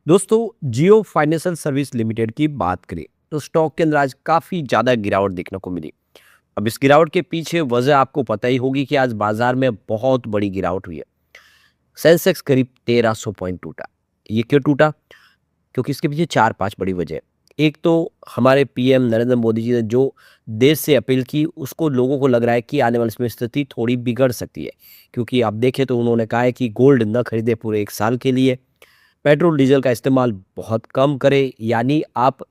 दोस्तों, जियो financial service limited की बात करें तो स्टॉक के अंदर आज काफ़ी ज़्यादा गिरावट देखने को मिली। अब इस गिरावट के पीछे वजह आपको पता ही होगी कि आज बाजार में बहुत बड़ी गिरावट हुई है। सेंसेक्स करीब 1300 पॉइंट टूटा। ये क्यों टूटा? क्योंकि इसके पीछे 4-5 बड़ी वजह है। एक तो हमारे पीएम नरेंद्र मोदी जी ने जो देश से अपील की, उसको लोगों को लग रहा है कि आने वाले समय स्थिति थोड़ी बिगड़ सकती है। क्योंकि आप देखें तो उन्होंने कहा है कि गोल्ड न खरीदें पूरे 1 साल के लिए। पेट्रोल डीजल का इस्तेमाल बहुत कम करें, यानी आप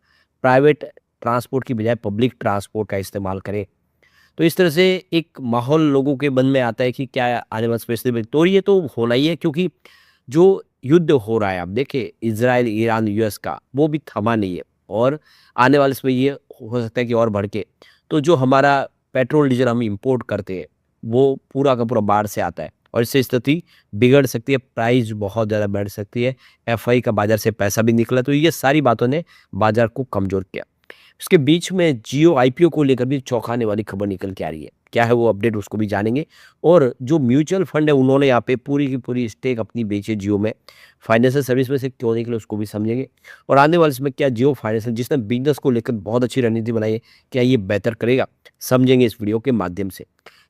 प्राइवेट ट्रांसपोर्ट की बजाय पब्लिक ट्रांसपोर्ट का इस्तेमाल करें। तो इस तरह से एक माहौल लोगों के मन में आता है कि क्या आने वाले स्पेशली में तो ये तो होना ही है, क्योंकि जो युद्ध हो रहा है आप देखिए इजराइल ईरान यूएस का, वो भी थमा नहीं है और आने वाले समय ये हो सकता है कि और बढ़ के। तो जो हमारा पेट्रोल डीजल हम इंपोर्ट करते हैं, वो पूरा का पूरा बाहर से आता है और इससे स्थिति बिगड़ सकती है, प्राइस बहुत ज़्यादा बढ़ सकती है, एफआई का बाजार से पैसा भी निकला। तो ये सारी बातों ने बाजार को कमज़ोर किया। इसके बीच में जियो आईपीओ को लेकर भी चौंकाने वाली खबर निकल के आ रही है। क्या है वो अपडेट, उसको भी जानेंगे। और जो म्यूचुअल फंड है उन्होंने यहाँ पे पूरी की पूरी स्टेक अपनी बेची जियो में। फाइनेंशियल सर्विस में से क्यों निकले उसको भी समझेंगे। और आने वाले समय क्या जियो फाइनेंशियल जिसने बिजनेस को लेकर बहुत अच्छी रणनीति बनाई है, क्या ये बेहतर करेगा, समझेंगे इस वीडियो के माध्यम से।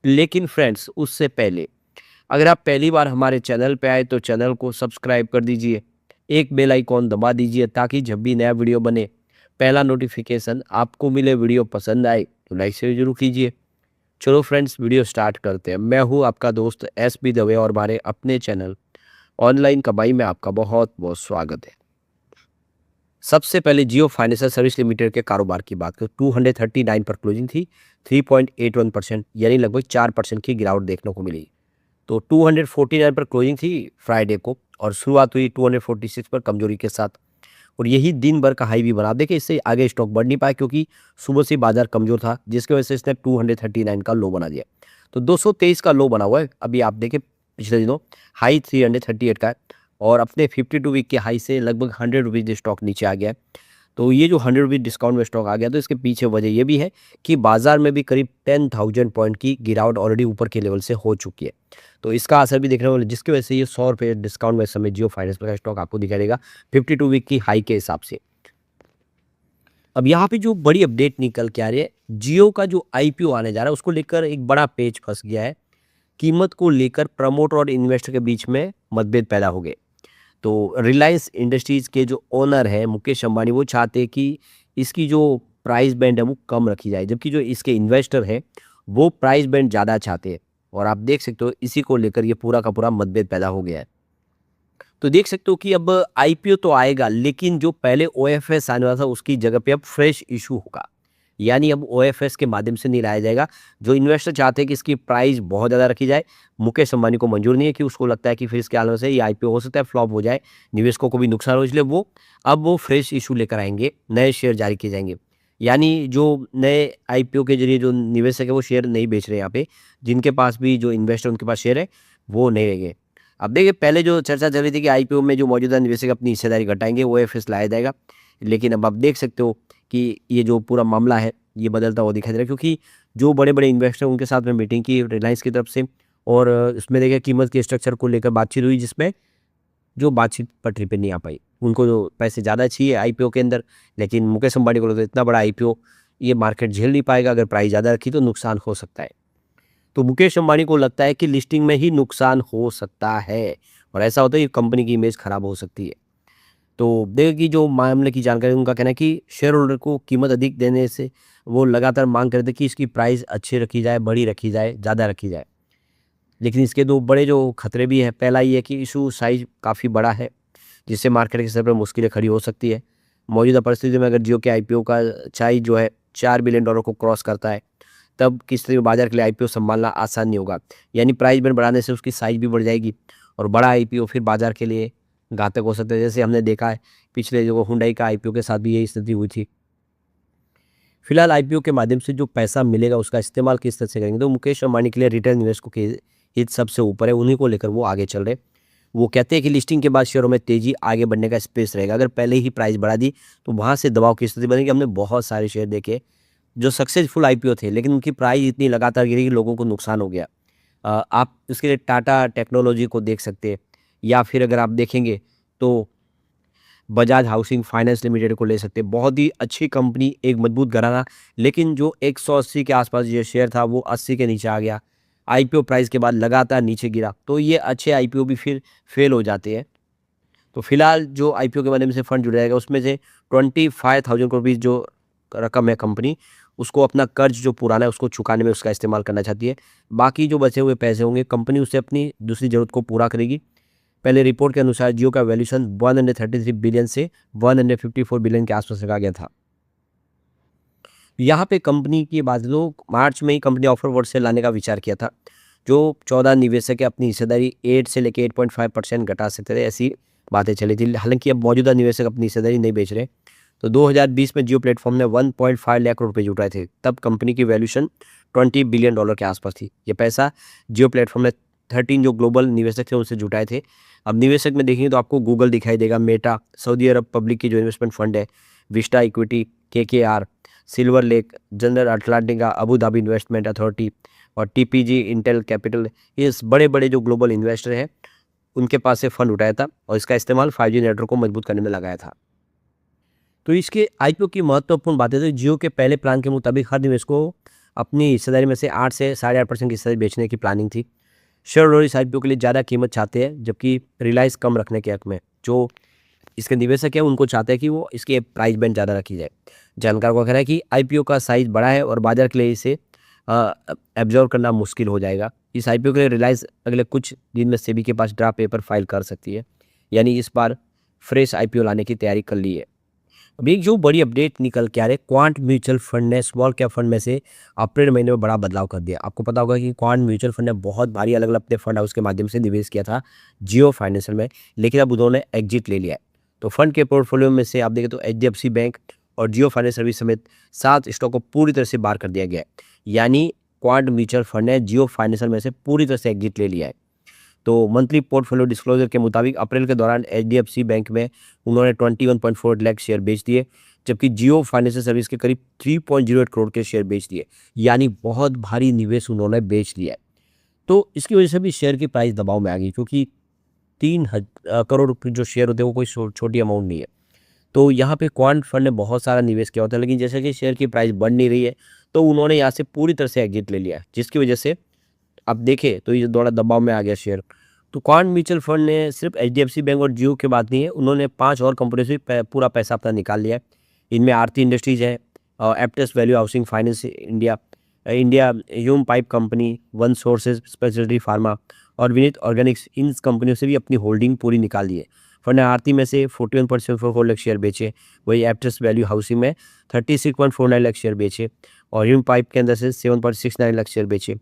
लेकिन फ्रेंड्स, उससे पहले अगर आप पहली बार हमारे चैनल पे आए तो चैनल को सब्सक्राइब कर दीजिए, एक बेल आइकॉन दबा दीजिए ताकि जब भी नया वीडियो बने पहला नोटिफिकेशन आपको मिले। वीडियो पसंद आए तो लाइक शेयर जरूर कीजिए। चलो फ्रेंड्स, वीडियो स्टार्ट करते हैं। मैं हूँ आपका दोस्त एस बी दवे और हमारे अपने चैनल ऑनलाइन कमाई में आपका बहुत बहुत स्वागत है। सबसे पहले जियो फाइनेंशियल सर्विस लिमिटेड के कारोबार की बात करें, 239 पर क्लोजिंग थी। 3.81% यानी लगभग 4% की गिरावट देखने को मिली। तो 249 पर क्लोजिंग थी फ्राइडे को और शुरुआत हुई 246 पर कमजोरी के साथ और यही दिन भर का हाई भी बना। देखिए, इससे आगे स्टॉक बढ़ नहीं पाया क्योंकि सुबह से बाजार कमजोर था, जिसकी वजह से इसने 239 का लो बना दिया। तो 223 का लो बना हुआ है। अभी आप देखें पिछले दिनों हाई 338 का है और अपने 52 वीक के हाई से लगभग 100 रुपीज़ स्टॉक नीचे आ गया है। तो ये जो 100 रुपीज़ डिस्काउंट में स्टॉक आ गया, तो इसके पीछे वजह ये भी है कि बाजार में भी करीब 10,000 पॉइंट की गिरावट ऑलरेडी ऊपर के लेवल से हो चुकी है। तो इसका असर भी देखने वाला, जिसकी वजह से ये 100 रुपये डिस्काउंट में इस समय जियो फाइनेंस का स्टॉक आपको दिखाई देगा 52 वीक की हाई के हिसाब से। अब यहाँ पे जो बड़ी अपडेट निकल के आ रही है, जियो का जो आईपीओ आने जा रहा है उसको लेकर एक बड़ा पेच फंस गया है। कीमत को लेकर प्रमोटर और इन्वेस्टर के बीच में मतभेद पैदा हो गए। तो रिलायंस इंडस्ट्रीज के जो ओनर है मुकेश अंबानी, वो चाहते हैं कि इसकी जो प्राइस बैंड है वो कम रखी जाए, जबकि जो इसके इन्वेस्टर है वो प्राइस बैंड ज़्यादा चाहते हैं। और आप देख सकते हो इसी को लेकर ये पूरा का पूरा मतभेद पैदा हो गया है। तो देख सकते हो कि अब आईपीओ तो आएगा, लेकिन जो पहले ओएफएस आने वाला था उसकी जगह पे अब फ्रेश इशू होगा। यानी अब ओएफएस के माध्यम से नहीं लाया जाएगा। जो इन्वेस्टर चाहते हैं कि इसकी प्राइस बहुत ज़्यादा रखी जाए, मुकेश अंबानी को मंजूर नहीं है, कि उसको लगता है कि फिर इसके आने से ये आईपीओ हो सकता है फ्लॉप हो जाए, निवेशकों को भी नुकसान हो, इसलिए वो फ्रेश इशू लेकर आएंगे, नए शेयर जारी किए जाएंगे। यानी जो नए आईपीओ के जरिए जो निवेशक है वो शेयर नहीं बेच रहे हैं यहाँ पे, जिनके पास भी जो इन्वेस्टर उनके पास शेयर है वो नहीं रहेंगे। अब देखिए, पहले जो चर्चा चल रही थी कि आईपीओ में जो मौजूदा निवेशक अपनी हिस्सेदारी घटाएंगे ओएफएस लाया जाएगा, लेकिन अब आप देख सकते हो कि ये जो पूरा मामला है ये बदलता हुआ दिखाई दे रहा है, क्योंकि जो बड़े-बड़े इन्वेस्टर उनके साथ में मीटिंग की रिलायंस की तरफ से और इसमें देखिए कीमत के स्ट्रक्चर को लेकर बातचीत हुई, जिसमें जो बातचीत पटरी पे नहीं आ पाई। उनको जो पैसे ज़्यादा चाहिए आईपीओ के अंदर, लेकिन मुकेश अंबानी को लगता है इतना बड़ा आईपीओ ये मार्केट झेल नहीं पाएगा, अगर प्राइस ज़्यादा रखी तो नुकसान हो सकता है। तो मुकेश अंबानी को लगता है कि लिस्टिंग में ही नुकसान हो सकता है और ऐसा होता है कि कंपनी की इमेज खराब हो सकती है। तो देखिए कि जो मामले की जानकारी, उनका कहना है कि शेयर होल्डर को कीमत अधिक देने से वो लगातार मांग करते कि इसकी प्राइस अच्छी रखी जाए, बड़ी रखी जाए, ज़्यादा रखी जाए। लेकिन इसके दो बड़े जो खतरे भी हैं, पहला ये है कि इशू साइज काफ़ी बड़ा है, जिससे मार्केट के स्तर पर मुश्किलें खड़ी हो सकती है। मौजूदा परिस्थिति में अगर जियो के आईपीओ का साइज जो है $4 बिलियन को क्रॉस करता है, तब किस तरह बाजार के लिए आईपीओ संभालना आसान नहीं होगा। यानी प्राइस बैंड बढ़ाने से उसकी साइज भी बढ़ जाएगी और बड़ा आईपीओ फिर बाजार के लिए घातक हो सकता है। जैसे हमने देखा है पिछले जो हुंडई का आईपीओ के साथ भी यही स्थिति हुई थी। फिलहाल आईपीओ के माध्यम से जो पैसा मिलेगा उसका इस्तेमाल किस तरह से करेंगे, तो मुकेश अंबानी के लिए रिटेल निवेशकों के हित सबसे ऊपर है, उन्हीं को लेकर वो आगे चल रहे हैं। वो कहते हैं कि लिस्टिंग के बाद शेयरों में तेजी आगे बढ़ने का स्पेस रहेगा। अगर पहले ही प्राइस बढ़ा दी तो वहाँ से दबाव की स्थिति बनेगी। हमने बहुत सारे शेयर देखे जो सक्सेसफुल आईपीओ थे, लेकिन उनकी प्राइस इतनी लगातार गिरी कि लोगों को नुकसान हो गया। आप इसके लिए टाटा टेक्नोलॉजी को देख सकते हैं, या फिर अगर आप देखेंगे तो बजाज हाउसिंग फाइनेंस लिमिटेड को ले सकते हैं। बहुत ही अच्छी कंपनी, एक मजबूत घराना, लेकिन जो 180 के आसपास ये शेयर था वो 80 के नीचे आ गया। आईपीओ प्राइस के बाद लगातार नीचे गिरा, तो ये अच्छे आईपीओ भी फिर फेल हो जाते हैं। तो फिलहाल जो आईपीओ के माध्यम से फंड जुड़ाएगा उसमें से 25,000 करोड़ रुपीज़ जो रकम है कंपनी, उसको अपना कर्ज जो पुराना है उसको चुकाने में उसका इस्तेमाल करना चाहती है। बाकी जो बचे हुए पैसे होंगे कंपनी उससे अपनी दूसरी ज़रूरत को पूरा करेगी। पहले रिपोर्ट के अनुसार जियो का वैल्यूएशन 133 बिलियन से 154 बिलियन के आसपास रखा गया था। यहाँ पे कंपनी की बात है तो मार्च में ही कंपनी ऑफर वर्ड से लाने का विचार किया था। जो 14 निवेशक है अपनी हिस्सेदारी 8 से लेकर 8.5% घटा सकते थे, ऐसी बातें चली थी। हालांकि अब मौजूदा निवेशक अपनी हिस्सेदारी नहीं बेच रहे। तो 2020 में जियो प्लेटफॉर्म ने 1.5 लाख करोड़ रुपए जुटाए थे, तब कंपनी की वैल्यूएशन $20 बिलियन के आसपास थी। ये पैसा जियो प्लेटफॉर्म ने 13 जो ग्लोबल निवेशक थे उनसे जुटाए थे। अब निवेशक में देखेंगे तो आपको गूगल दिखाई देगा, मेटा, सऊदी अरब पब्लिक की जो इन्वेस्टमेंट फंड है, Vista equity, KKR, silver lake, general Atlantica, Abu Dhabi investment authority और टीपीजी, इंटेल कैपिटल, ये बड़े बड़े जो ग्लोबल इन्वेस्टर हैं उनके पास से फंड उठाया था और इसका इस्तेमाल 5G नेटवर्क को मजबूत करने में लगाया था। तो इसके आईपीओ की महत्वपूर्ण बातें तो जियो के पहले प्लान के मुताबिक हर निवेश को अपनी हिस्सेदारी में से 8 से 8.5% की हिस्सेदारी बेचने की प्लानिंग थी। शेयर होल्डर इस आईपीओ के लिए ज़्यादा कीमत चाहते हैं, जबकि रिलायंस कम रखने के हक में। जो इसके निवेशक है उनको चाहते हैं कि वो इसके प्राइस बैंड ज़्यादा रखी जाए। जानकार को कह रहा है कि आईपीओ का साइज बड़ा है और बाजार के लिए इसे एब्जॉर्व करना मुश्किल हो जाएगा। इस आईपीओ के लिए रिलायंस अगले कुछ दिन में सेबी के पास ड्राफ्ट पेपर फाइल कर सकती है, यानी इस बार फ्रेश आईपीओ लाने की तैयारी कर ली है। अभी एक जो बड़ी अपडेट निकल के आ रही है, क्वांट म्यूचुअल फंड ने स्मॉल कैप फंड में से अप्रैल महीने में बड़ा बदलाव कर दिया। आपको पता होगा कि क्वांट म्यूचुअल फंड ने बहुत भारी अलग अलग अपने फंड हाउस के माध्यम से निवेश किया था जियो फाइनेंशियल में, लेकिन अब उन्होंने एग्जिट ले लिया है। तो फंड के पोर्टफोलियो में से आप देखें तो एचडीएफसी बैंक और जियो फाइनेंस सर्विस समेत 7 स्टॉक को पूरी तरह से बाहर कर दिया गया है। यानी क्वांट म्यूचुअल फंड ने जियो फाइनेंशियल में से पूरी तरह से एग्जिट ले लिया है। तो मंथली पोर्टफोलियो डिस्क्लोजर के मुताबिक अप्रैल के दौरान एचडीएफसी बैंक में उन्होंने 21.4 लाख शेयर बेच दिए, जबकि जियो फाइनेंशियल सर्विस के करीब 3.08 करोड़ के शेयर बेच दिए। यानी बहुत भारी निवेश उन्होंने बेच लिया है। तो इसकी वजह से भी शेयर की प्राइस दबाव में आ गई, क्योंकि 3 करोड़ रुपये जो शेयर होते हैं वो कोई छोटी अमाउंट नहीं है। तो यहाँ पे क्वांट फंड ने बहुत सारा निवेश किया होता है, लेकिन जैसे कि शेयर की प्राइस बढ़ नहीं रही है तो उन्होंने यहाँ से पूरी तरह से एग्जिट ले लिया, जिसकी वजह से आप देखें तो ये थोड़ा दबाव में आ गया शेयर। तो क्वांट म्यूचुअल फंड ने सिर्फ एचडीएफसी बैंक और जियो की बात नहीं है, उन्होंने 5 और कंपनी से पूरा पैसा अपना निकाल लिया है। इनमें आरती इंडस्ट्रीज है, Aptus value housing finance India, India Hume pipe company, one sources specialty pharma और विनीत ऑर्गेनिक्स, इन कंपनियों से भी अपनी होल्डिंग पूरी निकाल ली है। फंड ने आरती में से 41.74 लाख शेयर बेचे, वही एप्टेस वैल्यू हाउसिंग में 36.49 लाख शेयर बेचे और ह्यूम पाइप के अंदर से 7.69 लाख शेयर बेचे।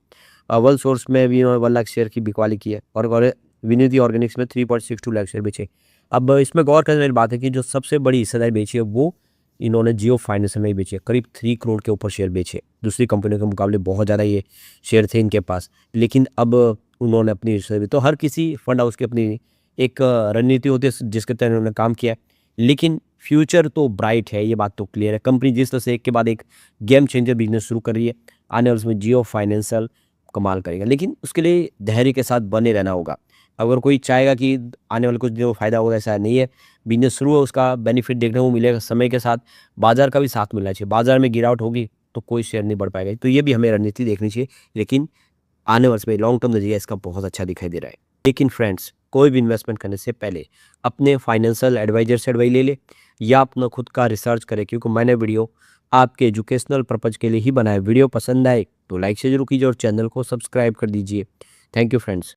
वन सोर्स में भी 1 लाख शेयर की बिकवाली की है और विनीति ऑर्गेनिक्स में 3.62 लाख शेयर बेचे। अब इसमें गौर करने वाली बात है कि जो सबसे बड़ी हिस्सेदारी बेची है वो इन्होंने जियो फाइनेंस में ही बेची है, करीब 3 करोड़ के ऊपर शेयर बेचे। दूसरी कंपनियों के मुकाबले बहुत ज़्यादा ये शेयर थे इनके पास, लेकिन अब उन्होंने अपनी हिस्सेदारी, तो हर किसी फंड हाउस की अपनी एक रणनीति होती है जिसके तहत उन्होंने काम किया है। लेकिन फ्यूचर तो ब्राइट है, ये बात तो क्लियर है। कंपनी जिस तरह से एक के बाद एक गेम चेंजर बिजनेस शुरू कर रही है, आने वाले उसमें जियो फाइनेंशियल कमाल करेगा, लेकिन उसके लिए धैर्य के साथ बने रहना होगा। अगर कोई चाहेगा कि आने वाले कुछ दिनों में फ़ायदा होगा, ऐसा नहीं है। बिजनेस शुरू है, उसका बेनिफिट देखने को मिलेगा समय के साथ। बाजार का भी साथ मिलना चाहिए। बाजार में गिरावट होगी तो कोई शेयर नहीं बढ़ पाएगा, तो ये भी हमें रणनीति देखनी चाहिए। लेकिन आने वर्ष में लॉन्ग टर्म नजरिया इसका बहुत अच्छा दिखाई दे रहा है। लेकिन फ्रेंड्स, कोई भी इन्वेस्टमेंट करने से पहले अपने फाइनेंशियल एडवाइजर से एडवाइस ले ले या अपना खुद का रिसर्च करें, क्योंकि मैंने वीडियो आपके एजुकेशनल पर्पज़ के लिए ही बनाया। वीडियो पसंद आए तो लाइक से जरूर कीजिए और चैनल को सब्सक्राइब कर दीजिए। Thank you friends.